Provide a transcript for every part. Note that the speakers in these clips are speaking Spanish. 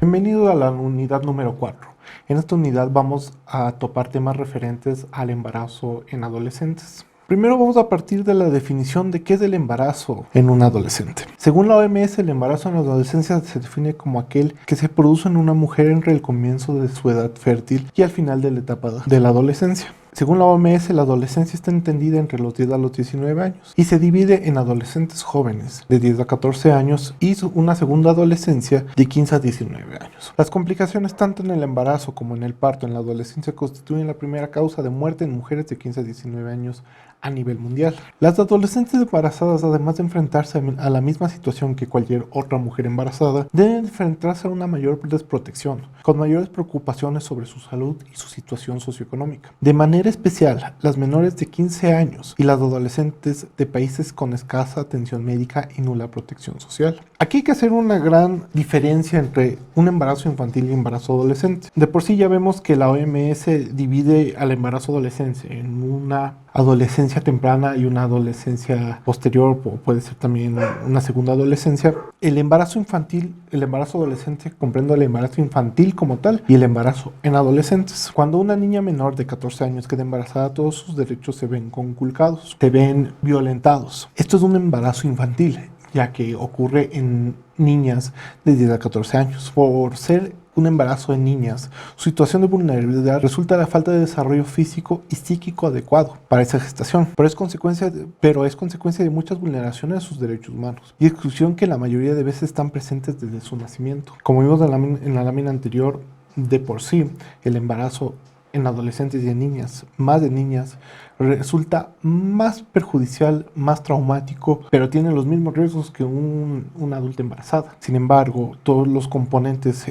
Bienvenido a la unidad número 4. En esta unidad vamos a topar temas referentes al embarazo en adolescentes. Primero vamos a partir de la definición de qué es el embarazo en un adolescente. Según la OMS, el embarazo en la adolescencia se define como aquel que se produce en una mujer entre el comienzo de su edad fértil y al final de la etapa de la adolescencia. Según la OMS, la adolescencia está entendida entre los 10 a los 19 años y se divide en adolescentes jóvenes de 10 a 14 años y una segunda adolescencia de 15 a 19 años. Las complicaciones tanto en el embarazo como en el parto en la adolescencia constituyen la primera causa de muerte en mujeres de 15 a 19 años a nivel mundial. Las adolescentes embarazadas, además de enfrentarse a la misma situación que cualquier otra mujer embarazada, deben enfrentarse a una mayor desprotección, con mayores preocupaciones sobre su salud y su situación socioeconómica. De manera especial, las menores de 15 años y las adolescentes de países con escasa atención médica y nula protección social. Aquí hay que hacer una gran diferencia entre un embarazo infantil y embarazo adolescente. De por sí ya vemos que la OMS divide al embarazo adolescente en una adolescencia temprana y una adolescencia posterior, puede ser también una segunda adolescencia. El embarazo infantil, el embarazo adolescente comprende el embarazo infantil como tal y el embarazo en adolescentes. Cuando una niña menor de 14 años queda embarazada, todos sus derechos se ven conculcados, se ven violentados. Esto es un embarazo infantil, ya que ocurre en niñas de 10 a 14 años. Por ser un embarazo en niñas, su situación de vulnerabilidad resulta de la falta de desarrollo físico y psíquico adecuado para esa gestación, pero es consecuencia de muchas vulneraciones a sus derechos humanos y exclusión que la mayoría de veces están presentes desde su nacimiento. Como vimos en la lámina anterior, de por sí, el embarazo en adolescentes y en niñas, más de niñas, resulta más perjudicial, más traumático, pero tiene los mismos riesgos que una adulta embarazada. Sin embargo, todos los componentes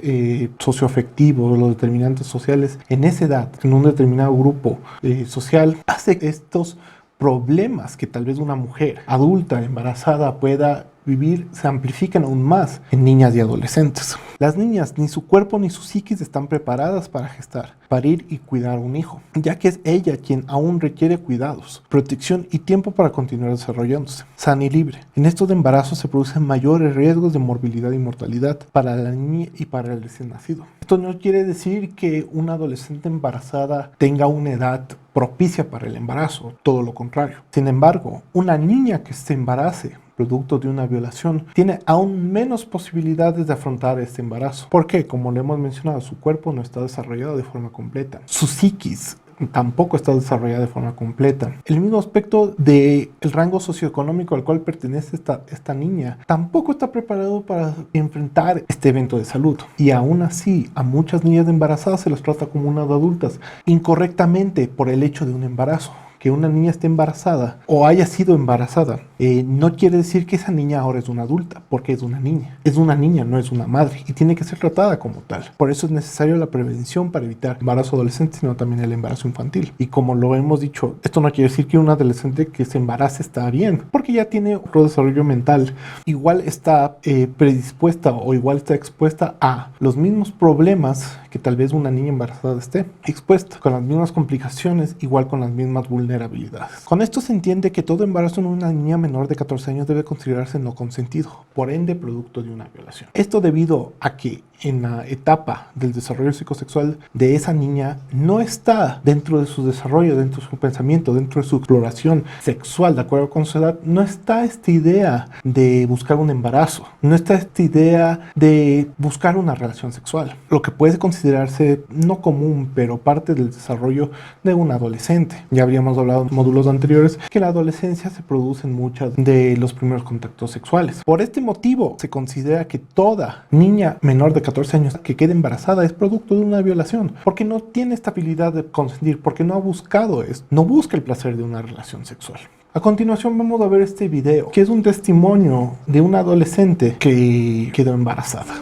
socioafectivos, los determinantes sociales en esa edad, en un determinado grupo social, hace que estos problemas que tal vez una mujer adulta embarazada pueda vivir se amplifican aún más en niñas y adolescentes. Las niñas, ni su cuerpo ni su psiquis están preparadas para gestar, parir y cuidar a un hijo, ya que es ella quien aún requiere cuidados, protección y tiempo para continuar desarrollándose, sana y libre. En estos embarazos se producen mayores riesgos de morbilidad y mortalidad para la niña y para el recién nacido. Esto no quiere decir que una adolescente embarazada tenga una edad propicia para el embarazo, todo lo contrario. Sin embargo, una niña que se embarace producto de una violación, tiene aún menos posibilidades de afrontar este embarazo. Porque, como le hemos mencionado, su cuerpo no está desarrollado de forma completa. Su psiquis tampoco está desarrollada de forma completa. El mismo aspecto del rango socioeconómico al cual pertenece esta niña tampoco está preparado para enfrentar este evento de salud. Y aún así, a muchas niñas embarazadas se las trata como unas adultas incorrectamente por el hecho de un embarazo. Que una niña esté embarazada o haya sido embarazada no quiere decir que esa niña ahora es una adulta, porque es una niña. Es una niña, no es una madre, y tiene que ser tratada como tal. Por eso es necesario la prevención para evitar embarazo adolescente, sino también el embarazo infantil. Y como lo hemos dicho, esto no quiere decir que una adolescente que se embarace está bien, porque ya tiene otro desarrollo mental. Igual está predispuesta o igual está expuesta a los mismos problemas que tal vez una niña embarazada esté expuesta, con las mismas complicaciones, igual con las mismas vulnerabilidades. Con esto se entiende que todo embarazo en una niña menor de 14 años debe considerarse no consentido, por ende producto de una violación. Esto debido a que en la etapa del desarrollo psicosexual de esa niña no está dentro de su desarrollo, dentro de su pensamiento, dentro de su exploración sexual, de acuerdo con su edad, no está esta idea de buscar un embarazo, no está esta idea de buscar una relación sexual, lo que puede considerarse no común, pero parte del desarrollo de un adolescente. Ya habríamos hablado en módulos anteriores que en la adolescencia se producen muchos de los primeros contactos sexuales. Por este motivo, se considera que toda niña menor de 14 años que quede embarazada es producto de una violación, porque no tiene esta habilidad de consentir, porque no ha buscado esto, no busca el placer de una relación sexual. A continuación vamos a ver este video, que es un testimonio de una adolescente que quedó embarazada.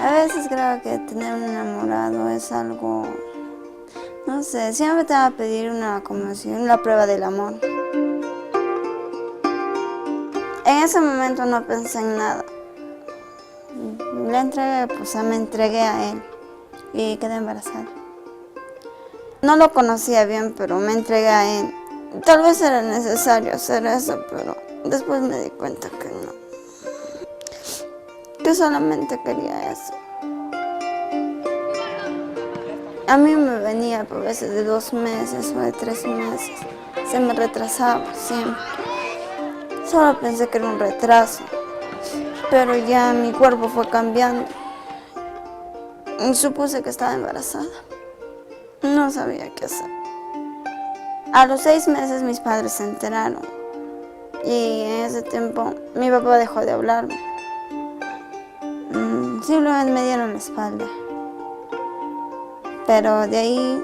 A veces creo que tener un enamorado es algo, no sé, siempre te va a pedir una prueba del amor. En ese momento no pensé en nada. Me entregué a él y quedé embarazada. No lo conocía bien, pero me entregué a él. Tal vez era necesario hacer eso, pero después me di cuenta que no. Que solamente quería eso. A mí me venía a veces de 2 meses o de 3 meses. Se me retrasaba siempre. Solo pensé que era un retraso. Pero ya mi cuerpo fue cambiando. Y supuse que estaba embarazada. No sabía qué hacer. A los 6 meses mis padres se enteraron. Y en ese tiempo mi papá dejó de hablarme. Simplemente me dieron la espalda. Pero de ahí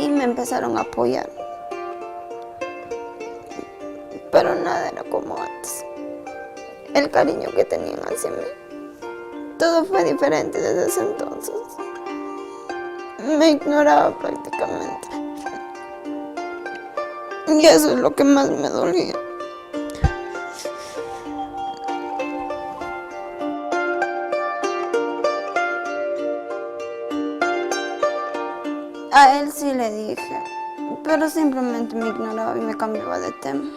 me empezaron a apoyar. Pero nada era como antes. El cariño que tenían hacia mí. Todo fue diferente desde ese entonces. Me ignoraba prácticamente. Y eso es lo que más me dolía. A él sí le dije, pero simplemente me ignoraba y me cambiaba de tema.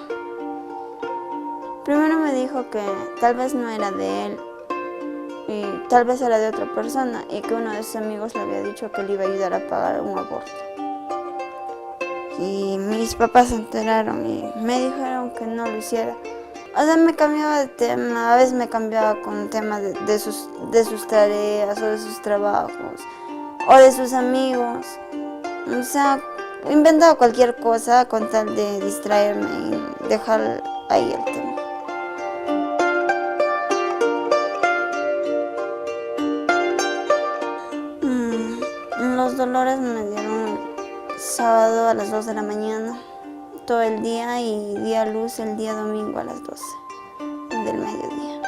Primero me dijo que tal vez no era de él y tal vez era de otra persona y que uno de sus amigos le había dicho que le iba a ayudar a pagar un aborto. Y mis papás se enteraron y me dijeron que no lo hiciera. O sea, me cambiaba de tema, a veces me cambiaba con temas de sus tareas o de sus trabajos o de sus amigos. O sea, inventaba cualquier cosa con tal de distraerme y dejar ahí el tema. Los dolores me dieron el sábado a las 2 de la mañana, todo el día, y di a luz el día domingo a las 12 del mediodía.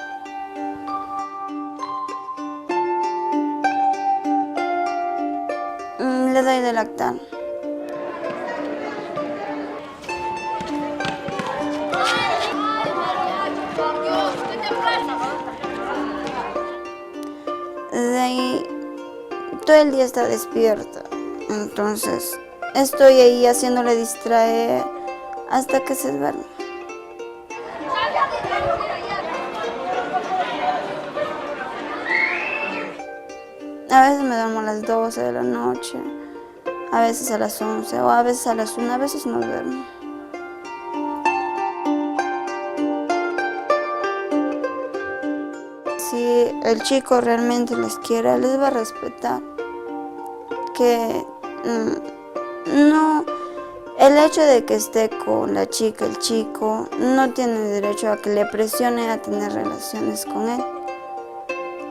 Le doy de lactar. De ahí todo el día está despierta, entonces estoy ahí haciéndole distraer hasta que se duerme. A veces me duermo a las 12 de la noche, a veces a las 11 o a veces a las 1, a veces no duermo. Si el chico realmente les quiere, les va a respetar. Que no, el hecho de que esté con la chica, el chico, no tiene derecho a que le presione a tener relaciones con él.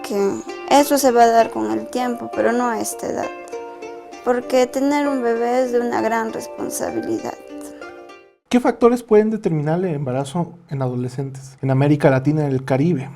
Que eso se va a dar con el tiempo, pero no a esta edad. Porque tener un bebé es de una gran responsabilidad. ¿Qué factores pueden determinar el embarazo en adolescentes en América Latina y el Caribe?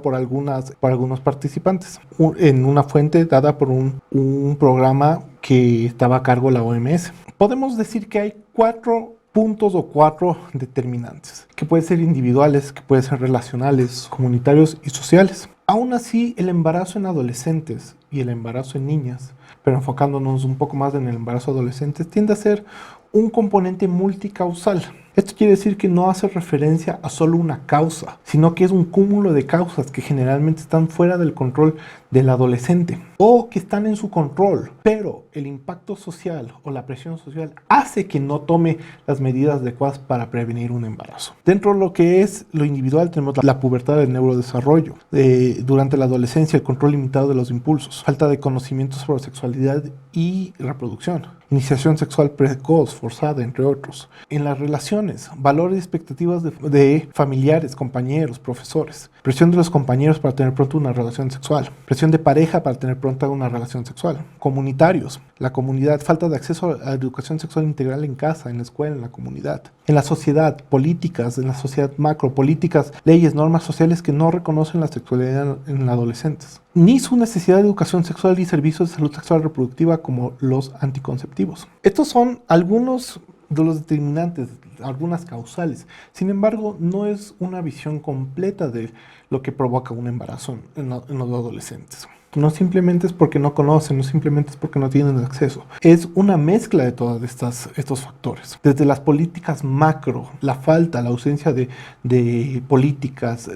Por algunos participantes, en una fuente dada por un programa que estaba a cargo de la OMS. Podemos decir que hay 4 puntos o 4 determinantes, que pueden ser individuales, que pueden ser relacionales, comunitarios y sociales. Aún así, el embarazo en adolescentes y el embarazo en niñas, pero enfocándonos un poco más en el embarazo adolescente, tiende a ser un componente multicausal. Esto quiere decir que no hace referencia a solo una causa, sino que es un cúmulo de causas que generalmente están fuera del control del adolescente o que están en su control, pero el impacto social o la presión social hace que no tome las medidas adecuadas para prevenir un embarazo. Dentro de lo que es lo individual tenemos la pubertad del neurodesarrollo, durante la adolescencia el control limitado de los impulsos, falta de conocimientos sobre sexualidad y reproducción, iniciación sexual precoz, forzada, entre otros. En las relaciones, valores y expectativas de familiares, compañeros, profesores, presión de los compañeros para tener pronto una relación sexual, presión de pareja para tener pronto una relación sexual, comunitarios, la comunidad, falta de acceso a la educación sexual integral en casa, en la escuela, en la comunidad, en la sociedad, políticas, en la sociedad macro, políticas, leyes, normas sociales que no reconocen la sexualidad en adolescentes, ni su necesidad de educación sexual y servicios de salud sexual reproductiva como los anticonceptivos. Estos son algunos de los determinantes, algunas causales. Sin embargo, no es una visión completa de lo que provoca un embarazo en los adolescentes. No simplemente es porque no conocen, no simplemente es porque no tienen acceso. Es una mezcla de todos estos factores. Desde las políticas macro, la falta, la ausencia de políticas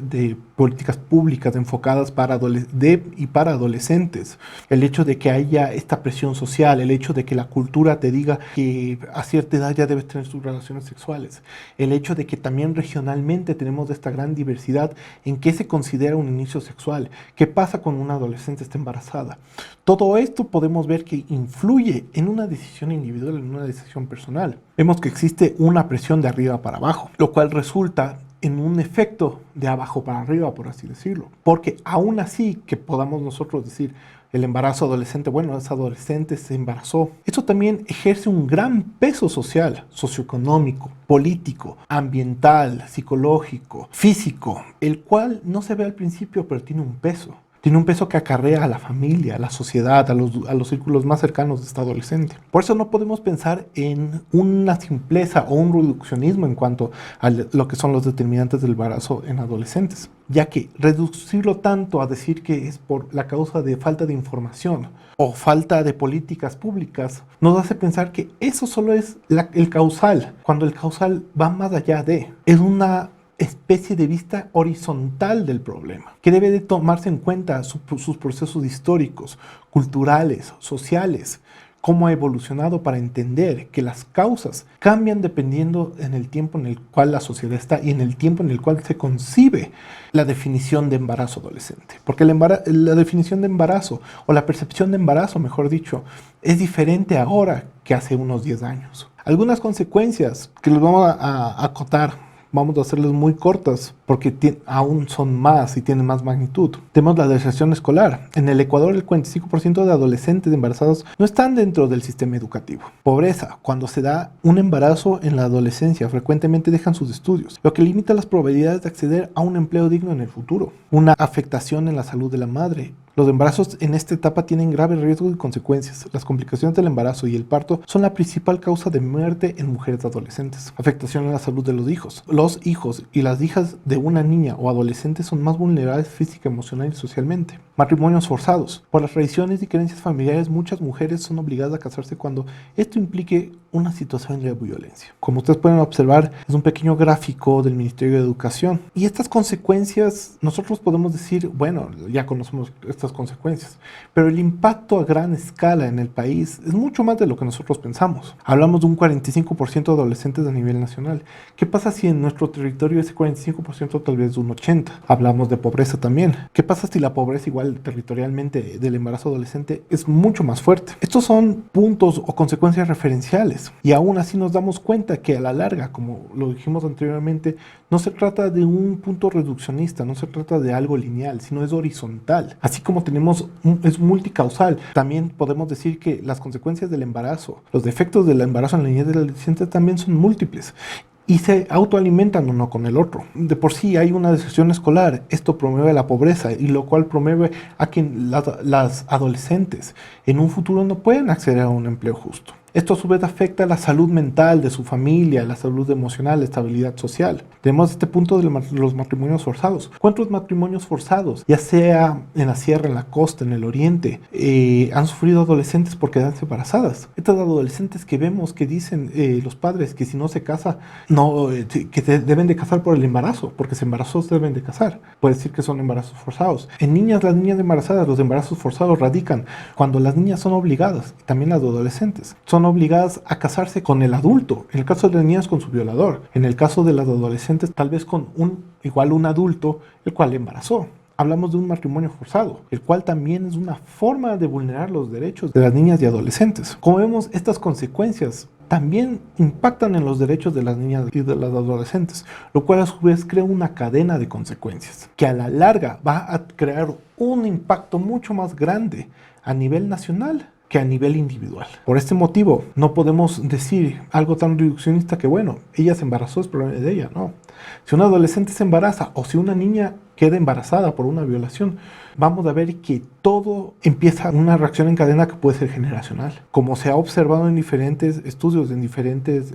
públicas enfocadas para adolescentes. El hecho de que haya esta presión social, el hecho de que la cultura te diga que a cierta edad ya debes tener tus relaciones sexuales. El hecho de que también regionalmente tenemos esta gran diversidad en qué se considera un inicio sexual. ¿Qué pasa cuando una adolescente está embarazada? Todo esto podemos ver que influye en una decisión individual, en una decisión personal. Vemos que existe una presión de arriba para abajo, lo cual resulta en un efecto de abajo para arriba, por así decirlo. Porque aún así que podamos nosotros decir el embarazo adolescente, bueno, esa adolescente se embarazó, esto también ejerce un gran peso social, socioeconómico, político, ambiental, psicológico, físico, el cual no se ve al principio, pero tiene un peso. Tiene un peso que acarrea a la familia, a la sociedad, a los círculos más cercanos de esta adolescente. Por eso no podemos pensar en una simpleza o un reduccionismo en cuanto a lo que son los determinantes del embarazo en adolescentes, ya que reducirlo tanto a decir que es por la causa de falta de información o falta de políticas públicas nos hace pensar que eso solo es el causal, cuando el causal va más allá de, es una especie de vista horizontal del problema, que debe de tomarse en cuenta sus procesos históricos, culturales, sociales, cómo ha evolucionado para entender que las causas cambian dependiendo en el tiempo en el cual la sociedad está y en el tiempo en el cual se concibe la definición de embarazo adolescente. Porque la definición de embarazo, o la percepción de embarazo, mejor dicho, es diferente ahora que hace unos 10 años. Algunas consecuencias que les vamos a acotar, vamos a hacerles muy cortas porque aún son más y tienen más magnitud. Tenemos la deserción escolar. En el Ecuador, el 45% de adolescentes embarazados no están dentro del sistema educativo. Pobreza. Cuando se da un embarazo en la adolescencia, frecuentemente dejan sus estudios, lo que limita las probabilidades de acceder a un empleo digno en el futuro. Una afectación en la salud de la madre. Los embarazos en esta etapa tienen graves riesgos y consecuencias. Las complicaciones del embarazo y el parto son la principal causa de muerte en mujeres adolescentes. Afectación en la salud de los hijos. Los hijos y las hijas de una niña o adolescente son más vulnerables física, emocional y socialmente. Matrimonios forzados. Por las tradiciones y creencias familiares, muchas mujeres son obligadas a casarse cuando esto implique una situación de violencia. Como ustedes pueden observar, es un pequeño gráfico del Ministerio de Educación. Y estas consecuencias, nosotros podemos decir, bueno, ya conocemos estas consecuencias, pero el impacto a gran escala en el país es mucho más de lo que nosotros pensamos. Hablamos de un 45% de adolescentes a nivel nacional. ¿Qué pasa si en nuestro territorio ese 45% tal vez de un 80%? Hablamos de pobreza también. ¿Qué pasa si la pobreza igual territorialmente del embarazo adolescente es mucho más fuerte? Estos son puntos o consecuencias referenciales y aún así nos damos cuenta que a la larga, como lo dijimos anteriormente, no se trata de un punto reduccionista, no se trata de algo lineal, sino es horizontal. Así como es multicausal, también podemos decir que las consecuencias del embarazo, los defectos del embarazo en la niñez y del adolescente también son múltiples. Y se autoalimentan uno con el otro. De por sí hay una deserción escolar, esto promueve la pobreza y lo cual promueve a que las adolescentes en un futuro no puedan acceder a un empleo justo. Esto a su vez afecta la salud mental de su familia, la salud emocional, la estabilidad social. Tenemos este punto de los matrimonios forzados. ¿Cuántos matrimonios forzados, ya sea en la sierra, en la costa, en el oriente, han sufrido adolescentes por quedarse embarazadas? Estas adolescentes que vemos que dicen los padres que si no se casa, que se deben de casar por el embarazo, porque se embarazó se deben de casar. Puede decir que son embarazos forzados. En niñas, las niñas embarazadas, los embarazos forzados radican cuando las niñas son obligadas, y también las adolescentes, son obligadas a casarse con el adulto. En el caso de las niñas, con su violador. En el caso de las adolescentes, tal vez con un adulto, el cual le embarazó. Hablamos de un matrimonio forzado, el cual también es una forma de vulnerar los derechos de las niñas y adolescentes. Como vemos, estas consecuencias también impactan en los derechos de las niñas y de las adolescentes, lo cual a su vez crea una cadena de consecuencias, que a la larga va a crear un impacto mucho más grande a nivel nacional que a nivel individual. Por este motivo, no podemos decir algo tan reduccionista que, bueno, ella se embarazó, es problema de ella, no. Si una adolescente se embaraza o si una niña queda embarazada por una violación, vamos a ver que todo empieza una reacción en cadena que puede ser generacional. Como se ha observado en diferentes estudios, en diferentes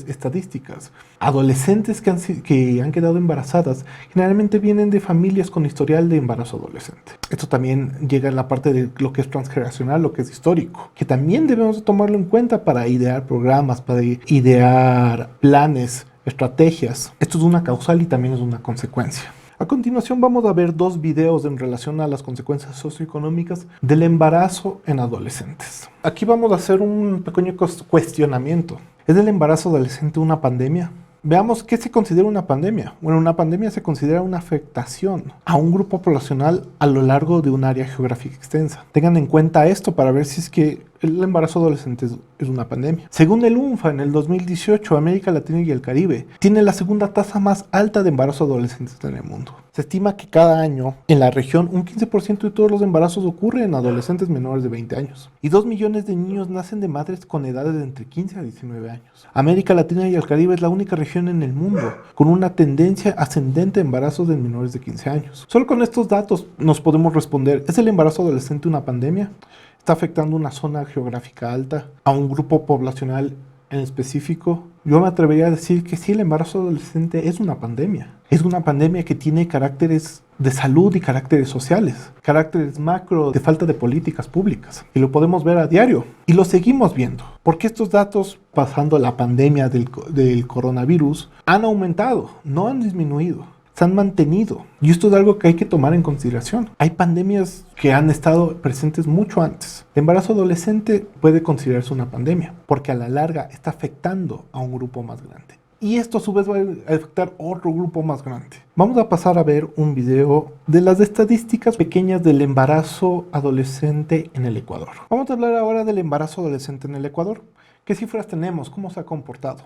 estadísticas, adolescentes que han quedado embarazadas generalmente vienen de familias con historial de embarazo adolescente. Esto también llega en la parte de lo que es transgeneracional, lo que es histórico, que también debemos tomarlo en cuenta para idear programas, para idear planes, estrategias. Esto es una causal y también es una consecuencia. A continuación vamos a ver dos videos en relación a las consecuencias socioeconómicas del embarazo en adolescentes. Aquí vamos a hacer un pequeño cuestionamiento. ¿Es el embarazo adolescente una pandemia? Veamos qué se considera una pandemia. Bueno, una pandemia se considera una afectación a un grupo poblacional a lo largo de un área geográfica extensa. Tengan en cuenta esto para ver si es que el embarazo adolescente es una pandemia. Según el UNFPA, en el 2018, América Latina y el Caribe tiene la segunda tasa más alta de embarazos adolescentes en el mundo. Se estima que cada año en la región un 15% de todos los embarazos ocurren en adolescentes menores de 20 años. Y 2 millones de niños nacen de madres con edades de entre 15 a 19 años. América Latina y el Caribe es la única región en el mundo con una tendencia ascendente de embarazos de menores de 15 años. Solo con estos datos nos podemos responder, ¿es el embarazo adolescente una pandemia? ¿Está afectando una zona geográfica alta, a un grupo poblacional en específico? Yo me atrevería a decir que sí, el embarazo adolescente es una pandemia. Es una pandemia que tiene caracteres de salud y caracteres sociales, caracteres macro de falta de políticas públicas. Y lo podemos ver a diario. Y lo seguimos viendo. Porque estos datos, pasando la pandemia del coronavirus, han aumentado, no han disminuido. Se han mantenido. Y esto es algo que hay que tomar en consideración. Hay pandemias que han estado presentes mucho antes. El embarazo adolescente puede considerarse una pandemia, porque a la larga está afectando a un grupo más grande. Y esto a su vez va a afectar a otro grupo más grande. Vamos a pasar a ver un video de las estadísticas pequeñas del embarazo adolescente en el Ecuador. Vamos a hablar ahora del embarazo adolescente en el Ecuador. ¿Qué cifras tenemos? ¿Cómo se ha comportado?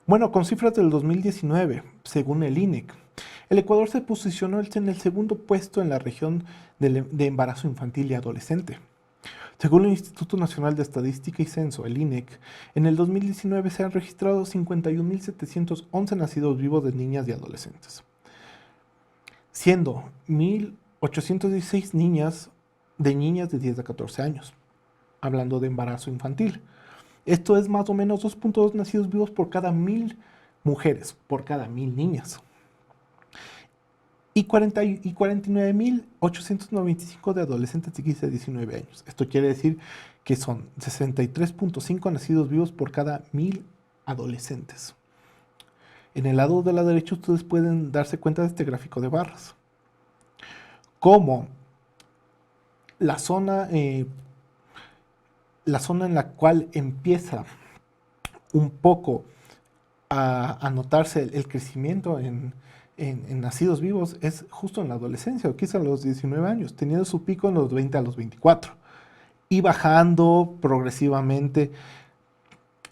Bueno, con cifras del 2019, según el INEC, el Ecuador se posicionó en el segundo puesto en la región de embarazo infantil y adolescente. Según el Instituto Nacional de Estadística y Censo, el INEC, en el 2019 se han registrado 51.711 nacidos vivos de niñas y adolescentes, siendo 1.816 niñas de 10 a 14 años, hablando de embarazo infantil. Esto es más o menos 2.2 nacidos vivos por cada 1.000 mujeres, por cada 1.000 niñas. Y 49.895 de adolescentes de 15 a 19 años. Esto quiere decir que son 63.5 nacidos vivos por cada 1.000 adolescentes. En el lado de la derecha ustedes pueden darse cuenta de este gráfico de barras. Como la zona en la cual empieza un poco a notarse el crecimiento en nacidos vivos es justo en la adolescencia, o quizá a los 19 años, teniendo su pico en los 20 a los 24 y bajando progresivamente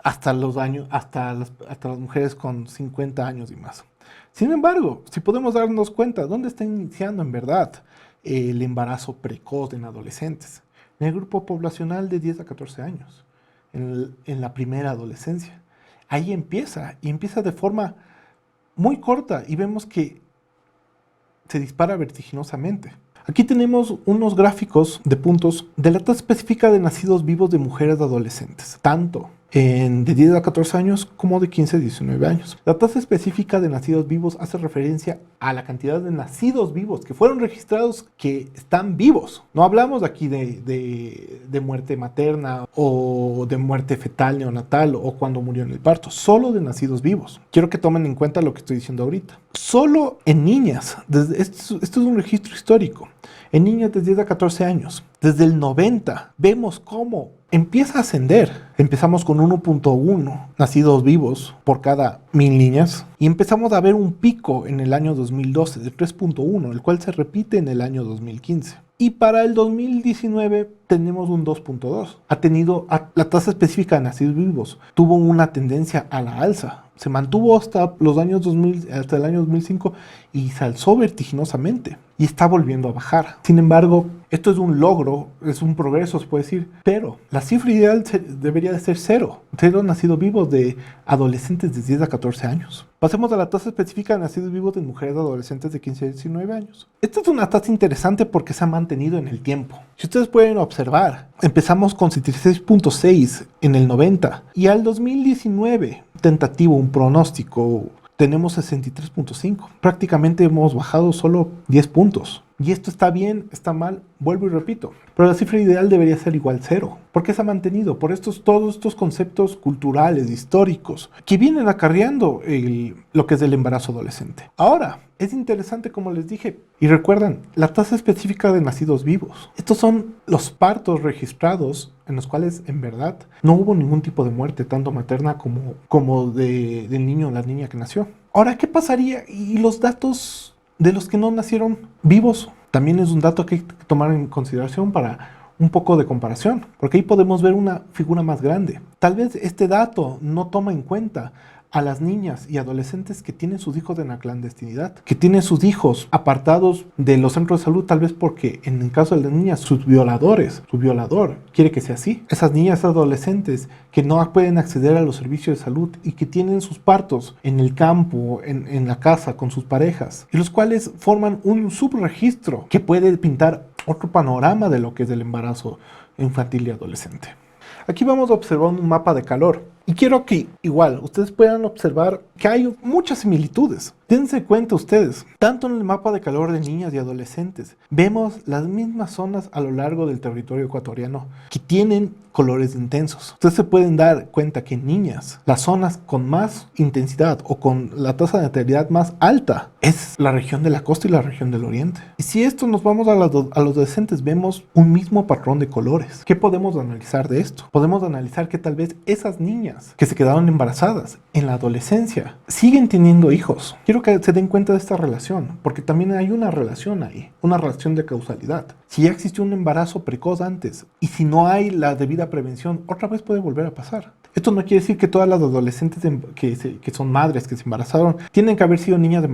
hasta las mujeres con 50 años y más. Sin embargo, si podemos darnos cuenta, ¿dónde está iniciando en verdad el embarazo precoz en adolescentes? En el grupo poblacional de 10 a 14 años, en la primera adolescencia. Ahí empieza, y empieza de forma muy corta, y vemos que se dispara vertiginosamente. Aquí tenemos unos gráficos de puntos de la tasa específica de nacidos vivos de mujeres adolescentes, tanto de 10 a 14 años como de 15 a 19 años. La tasa específica de nacidos vivos hace referencia a la cantidad de nacidos vivos que fueron registrados que están vivos. No hablamos aquí de muerte materna o de muerte fetal neonatal o cuando murió en el parto, solo de nacidos vivos. Quiero que tomen en cuenta lo que estoy diciendo ahorita. Solo en niñas, esto es un registro histórico, en niñas de 10 a 14 años, desde el 90, vemos cómo empieza a ascender. Empezamos con 1.1 nacidos vivos por cada 1.000 niñas y empezamos a ver un pico en el año 2012 de 3.1, el cual se repite en el año 2015. Y para el 2019 tenemos un 2.2. La tasa específica de nacidos vivos tuvo una tendencia a la alza se mantuvo hasta los años 2000, hasta el año 2005 y se alzó vertiginosamente y está volviendo a bajar. Sin embargo, esto es un logro, es un progreso, se puede decir, pero la cifra ideal debería de ser cero. Cero nacidos vivos de adolescentes de 10 a 14 años. Pasemos a la tasa específica de nacidos vivos de mujeres adolescentes de 15 a 19 años. Esta es una tasa interesante porque se ha mantenido en el tiempo. Si ustedes pueden observar, empezamos con 76.6 en el 90 y al 2019, tentativo, un pronóstico, tenemos 63.5. Prácticamente hemos bajado solo 10 puntos. Y esto está bien, está mal, vuelvo y repito. Pero la cifra ideal debería ser igual cero. ¿Por qué se ha mantenido? Por todos estos conceptos culturales, históricos, que vienen acarreando lo que es el embarazo adolescente. Ahora, es interesante como les dije, y recuerdan, la tasa específica de nacidos vivos. Estos son los partos registrados en los cuales en verdad no hubo ningún tipo de muerte, tanto materna como del niño o la niña que nació. Ahora, ¿qué pasaría? Y los datos de los que no nacieron vivos también es un dato que hay que tomar en consideración para un poco de comparación, porque ahí podemos ver una figura más grande. Tal vez este dato no toma en cuenta a las niñas y adolescentes que tienen sus hijos en la clandestinidad, que tienen sus hijos apartados de los centros de salud, tal vez porque en el caso de las niñas, su violador quiere que sea así. Esas niñas adolescentes que no pueden acceder a los servicios de salud y que tienen sus partos en el campo, en la casa, con sus parejas, y los cuales forman un subregistro que puede pintar otro panorama de lo que es el embarazo infantil y adolescente. Aquí vamos a observar un mapa de calor. Y quiero que igual ustedes puedan observar que hay muchas similitudes. Dense cuenta ustedes, tanto en el mapa de calor de niñas y adolescentes, vemos las mismas zonas a lo largo del territorio ecuatoriano que tienen colores intensos. Ustedes se pueden dar cuenta que en niñas, las zonas con más intensidad o con la tasa de natalidad más alta es la región de la costa y la región del oriente. Y si esto nos vamos a los adolescentes, vemos un mismo patrón de colores. ¿Qué podemos analizar de esto? Podemos analizar que tal vez esas niñas que se quedaron embarazadas en la adolescencia siguen teniendo hijos. Quiero que se den cuenta de esta relación, porque también hay una relación ahí, una relación de causalidad. Si ya existió un embarazo precoz antes y si no hay la debida prevención, otra vez puede volver a pasar. Esto no quiere decir que todas las adolescentes que son madres que se embarazaron tienen que haber sido niñas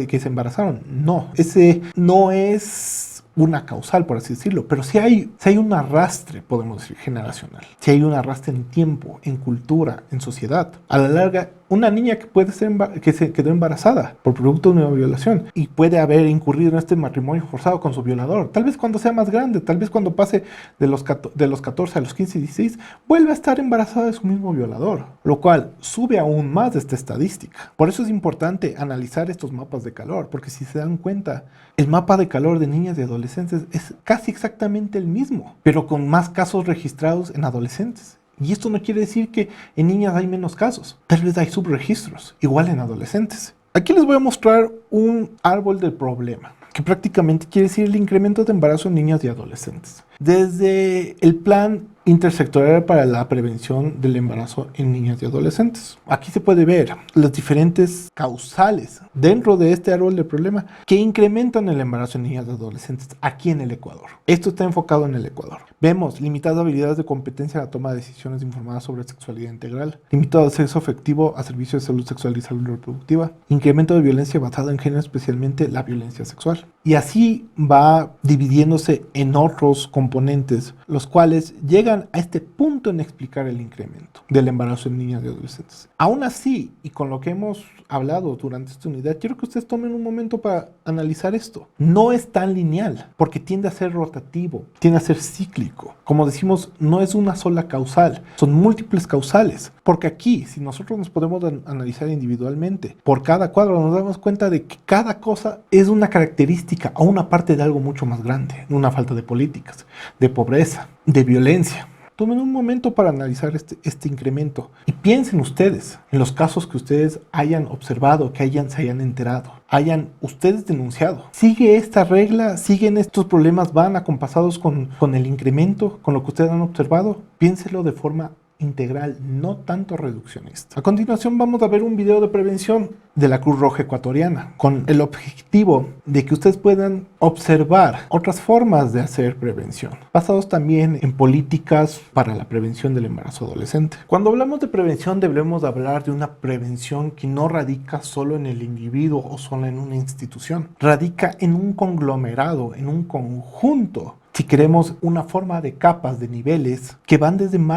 que se embarazaron. No, ese no es una causal, por así decirlo, pero si hay un arrastre, podemos decir, generacional. Si hay un arrastre en tiempo, en cultura, en sociedad. A la larga, una niña que se quedó embarazada por producto de una violación y puede haber incurrido en este matrimonio forzado con su violador. Tal vez cuando sea más grande, tal vez cuando pase de los 14 a los 15 y 16, vuelve a estar embarazada de su mismo violador, lo cual sube aún más esta estadística. Por eso es importante analizar estos mapas de calor, porque si se dan cuenta, el mapa de calor de niñas y adolescentes es casi exactamente el mismo, pero con más casos registrados en adolescentes. Y esto no quiere decir que en niñas hay menos casos. Tal vez hay subregistros, igual en adolescentes. Aquí les voy a mostrar un árbol del problema, que prácticamente quiere decir el incremento de embarazo en niñas y adolescentes. Desde el Plan Intersectorial para la Prevención del Embarazo en Niñas y Adolescentes. Aquí se puede ver las diferentes causales dentro de este árbol del problema que incrementan el embarazo en niñas y adolescentes aquí en el Ecuador. Esto está enfocado en el Ecuador. Vemos limitadas habilidades de competencia en la toma de decisiones informadas sobre sexualidad integral, limitado acceso efectivo a servicios de salud sexual y salud reproductiva, incremento de violencia basada en género, especialmente la violencia sexual. Y así va dividiéndose en otros componentes, los cuales llegan a este punto en explicar el incremento del embarazo en niñas y adolescentes. Aún así, y con lo que hemos hablado durante esta unidad, quiero que ustedes tomen un momento para analizar esto. No es tan lineal, porque tiende a ser rotativo, tiende a ser cíclico. Como decimos, no es una sola causal, son múltiples causales. Porque aquí, si nosotros nos podemos analizar individualmente, por cada cuadro nos damos cuenta de que cada cosa es una característica o una parte de algo mucho más grande. Una falta de políticas, de pobreza, de violencia. Tomen un momento para analizar este incremento y piensen ustedes en los casos que ustedes hayan observado, que se hayan enterado, hayan ustedes denunciado. ¿Sigue esta regla? ¿Siguen estos problemas? ¿Van acompasados con el incremento, con lo que ustedes han observado? Piénselo de forma integral, no tanto reduccionista. A continuación vamos a ver un video de prevención de la Cruz Roja Ecuatoriana, con el objetivo de que ustedes puedan observar otras formas de hacer prevención, basados también en políticas para la prevención del embarazo adolescente. Cuando hablamos de prevención debemos hablar de una prevención que no radica solo en el individuo o solo en una institución, radica en un conglomerado, en un conjunto. Si queremos una forma de capas, de niveles, que van desde un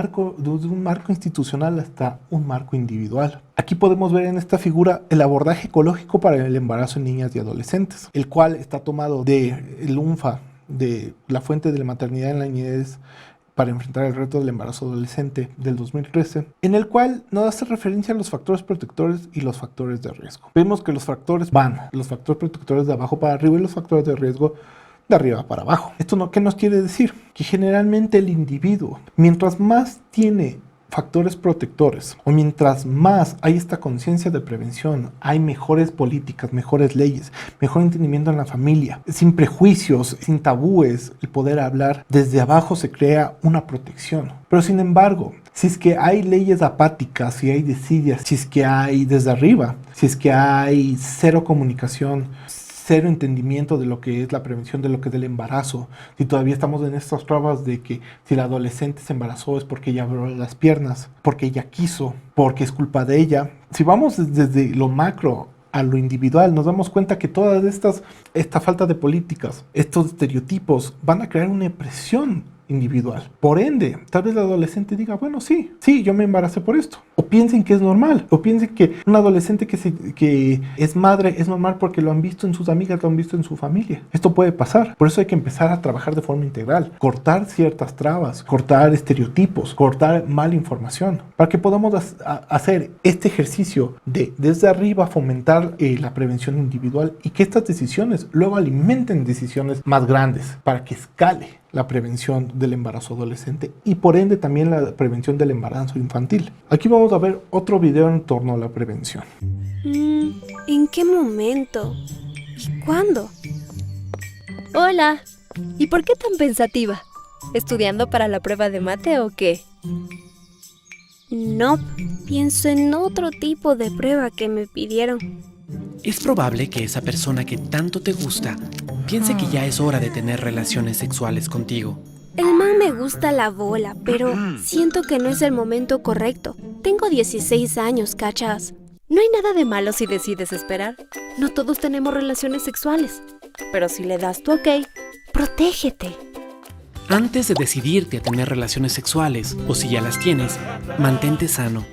marco institucional hasta un marco individual. Aquí podemos ver en esta figura el abordaje ecológico para el embarazo en niñas y adolescentes, el cual está tomado del UNFA, de la fuente de la maternidad en la niñez para enfrentar el reto del embarazo adolescente del 2013, en el cual nos hace referencia a los factores protectores y los factores de riesgo. Vemos que los factores los factores protectores de abajo para arriba y los factores de riesgo de arriba para abajo. ¿Esto qué nos quiere decir? Que generalmente el individuo, mientras más tiene factores protectores o mientras más hay esta conciencia de prevención, hay mejores políticas, mejores leyes, mejor entendimiento en la familia, sin prejuicios, sin tabúes, el poder hablar, desde abajo se crea una protección. Pero sin embargo, si es que hay leyes apáticas, si hay desidias, si es que hay desde arriba, si es que hay cero comunicación, cero entendimiento de lo que es la prevención, de lo que es el embarazo, si todavía estamos en estas trabas de que si la adolescente se embarazó es porque ella abrió las piernas, porque ella quiso, porque es culpa de ella. Si vamos desde lo macro a lo individual, nos damos cuenta que todas esta falta de políticas, estos estereotipos van a crear una presión individual. Por ende, tal vez el adolescente diga, bueno, sí, yo me embaracé por esto. O piensen que es normal, o piensen que un adolescente que es madre es normal porque lo han visto en sus amigas, lo han visto en su familia. Esto puede pasar. Por eso hay que empezar a trabajar de forma integral, cortar ciertas trabas, cortar estereotipos, cortar mala información, para que podamos hacer este ejercicio de desde arriba fomentar la prevención individual y que estas decisiones luego alimenten decisiones más grandes para que escale la prevención del embarazo adolescente y por ende también la prevención del embarazo infantil. Aquí vamos a ver otro video en torno a la prevención. ¿En qué momento? ¿Y cuándo? Hola, ¿y por qué tan pensativa? ¿Estudiando para la prueba de mate o qué? No, pienso en otro tipo de prueba que me pidieron. Es probable que esa persona que tanto te gusta piense que ya es hora de tener relaciones sexuales contigo. El man me gusta la bola, pero siento que no es el momento correcto. Tengo 16 años, ¿cachas? No hay nada de malo si decides esperar. No todos tenemos relaciones sexuales. Pero si le das tu ok, protégete. Antes de decidirte a tener relaciones sexuales, o si ya las tienes, mantente sano.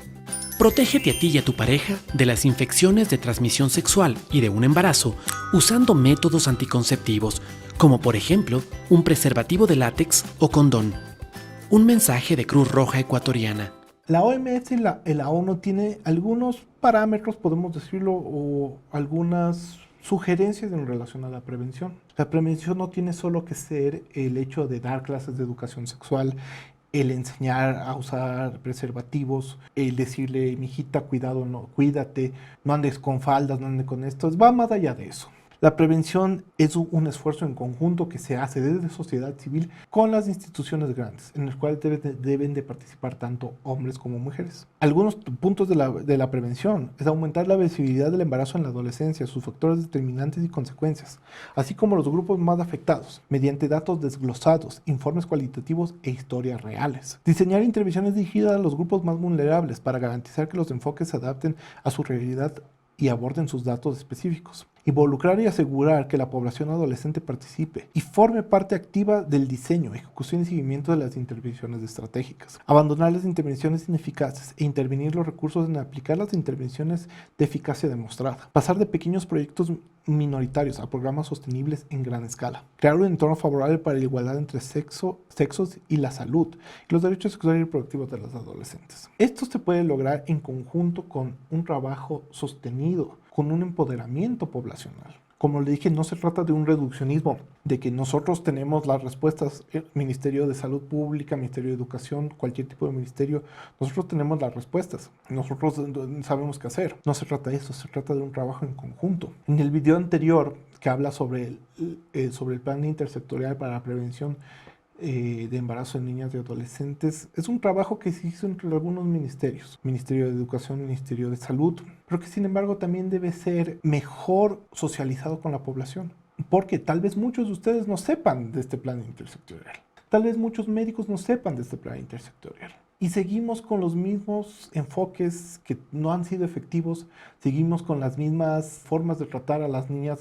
Protégete a ti y a tu pareja de las infecciones de transmisión sexual y de un embarazo usando métodos anticonceptivos, como por ejemplo un preservativo de látex o condón. Un mensaje de Cruz Roja Ecuatoriana. La OMS y la ONU tiene algunos parámetros, podemos decirlo, o algunas sugerencias en relación a la prevención. La prevención no tiene solo que ser el hecho de dar clases de educación sexual, el enseñar a usar preservativos, el decirle, mijita, cuidado, no, cuídate, no andes con faldas, no andes con esto, va más allá de eso. La prevención es un esfuerzo en conjunto que se hace desde sociedad civil con las instituciones grandes, en el cual deben de participar tanto hombres como mujeres. Algunos puntos de la prevención es aumentar la visibilidad del embarazo en la adolescencia, sus factores determinantes y consecuencias, así como los grupos más afectados, mediante datos desglosados, informes cualitativos e historias reales. Diseñar intervenciones dirigidas a los grupos más vulnerables para garantizar que los enfoques se adapten a su realidad y aborden sus datos específicos. Involucrar y asegurar que la población adolescente participe y forme parte activa del diseño, ejecución y seguimiento de las intervenciones estratégicas. Abandonar las intervenciones ineficaces e intervenir los recursos en aplicar las intervenciones de eficacia demostrada. Pasar de pequeños proyectos minoritarios a programas sostenibles en gran escala. Crear un entorno favorable para la igualdad entre sexos y la salud y los derechos sexuales y reproductivos de los adolescentes. Esto se puede lograr en conjunto con un trabajo sostenido, con un empoderamiento poblacional. Como le dije, no se trata de un reduccionismo, de que nosotros tenemos las respuestas, el Ministerio de Salud Pública, Ministerio de Educación, cualquier tipo de ministerio, nosotros tenemos las respuestas, nosotros sabemos qué hacer. No se trata de eso, se trata de un trabajo en conjunto. En el video anterior, que habla sobre el plan intersectorial para la prevención de embarazo en niñas y adolescentes es un trabajo que se hizo entre algunos ministerios, Ministerio de Educación, Ministerio de Salud, pero que sin embargo también debe ser mejor socializado con la población, porque tal vez muchos de ustedes no sepan de este plan intersectorial, tal vez muchos médicos no sepan de este plan intersectorial. Y seguimos con los mismos enfoques que no han sido efectivos, seguimos con las mismas formas de tratar a las niñas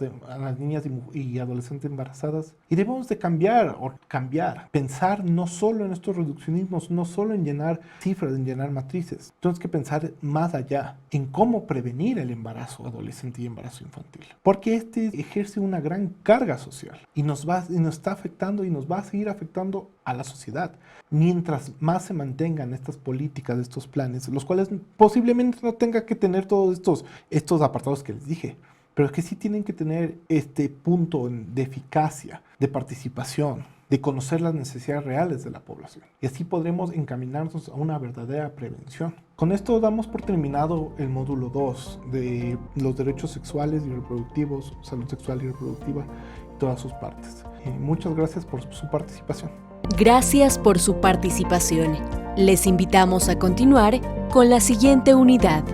y adolescentes embarazadas. Y debemos de cambiar, pensar no solo en estos reduccionismos, no solo en llenar cifras, en llenar matrices. Tenemos que pensar más allá, en cómo prevenir el embarazo adolescente y embarazo infantil. Porque este ejerce una gran carga social y nos está afectando y nos va a seguir afectando a la sociedad. Mientras más se mantengan estas políticas, estos planes, los cuales posiblemente no tenga que tener todos estos apartados que les dije, pero es que sí tienen que tener este punto de eficacia, de participación, de conocer las necesidades reales de la población. Y así podremos encaminarnos a una verdadera prevención. Con esto damos por terminado el módulo 2 de los derechos sexuales y reproductivos, salud sexual y reproductiva y todas sus partes. Muchas gracias por su participación. Gracias por su participación. Les invitamos a continuar con la siguiente unidad.